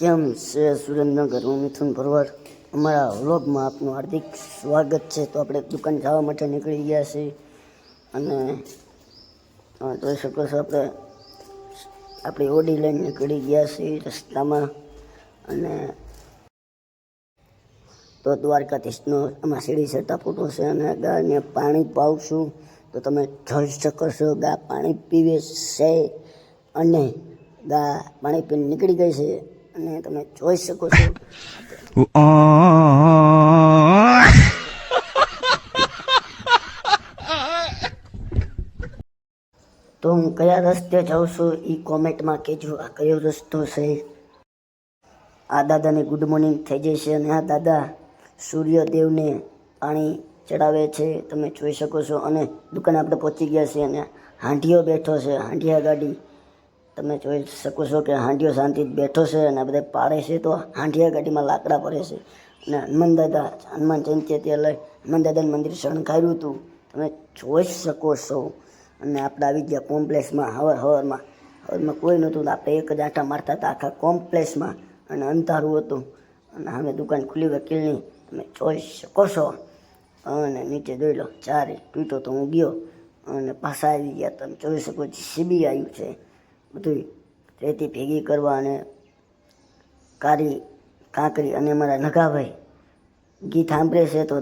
કેમ છે સુરેન્દ્રનગર? હું મિથુન ભરવાડ. અમારા વ્લોગમાં આપનું હાર્દિક સ્વાગત છે. તો આપણે દુકાન જવા માટે નીકળી ગયા છીએ અને જોઈ શકો છો આપણે આપણી ઓડી લઈને નીકળી ગયા છીએ રસ્તામાં. અને તો દ્વારકાધીશનો આમાં સીડી ચડતા ફોટો છે અને ગાયને પાણી પાવશું તો તમે જોઈ શકો છો. ગા પાણી પીવે છે અને ગા પાણી પીને નીકળી ગઈ છે અને તમે જોઈ શકો છો. તો હું કયા રસ્તે જાઉં છું એ કોમેન્ટમાં કહેજો. આ કયો રસ્તો છે? આ દાદાને ગુડ મોર્નિંગ થઈ જશે અને આ દાદા સૂર્યદેવને પાણી ચડાવે છે, તમે જોઈ શકો છો. અને દુકાને આપણે પહોંચી ગયા છીએ અને હાંડિયો બેઠો છે, હાંડિયા ગાડી. તમે જોઈ શકો છો કે હાંડિયો શાંતિથી બેઠો છે અને બધા પાડે છે. તો હાંડિયા ગાડીમાં લાકડા ભરે છે અને હનુમાન દાદા, હનુમાન જયંતિ હતી એટલે હનુમાન દાદાનું મંદિર શણગાર્યું હતું, તમે જોઈ શકો છો. અને આપણે આવી ગયા કોમ્પ્લેક્સમાં. હવારમાં કોઈ નહોતું, આપણે એક જ આંટા મારતા હતા આખા કોમ્પ્લેક્સમાં અને અંધારું હતું. અને અમે દુકાન ખુલ્લી વકીલની, તમે જોઈ શકો છો. અને નીચે જોઈ લો ચારે તૂટો તો હું ગયો અને પાછા આવી ગયા. તમે જોઈ શકો જીસીબી આવ્યું છે બધું રેતી ભેગી કરવા. અને કાંકરી અને અમારા નગાભાઈ ગીત સાંભળે છે તો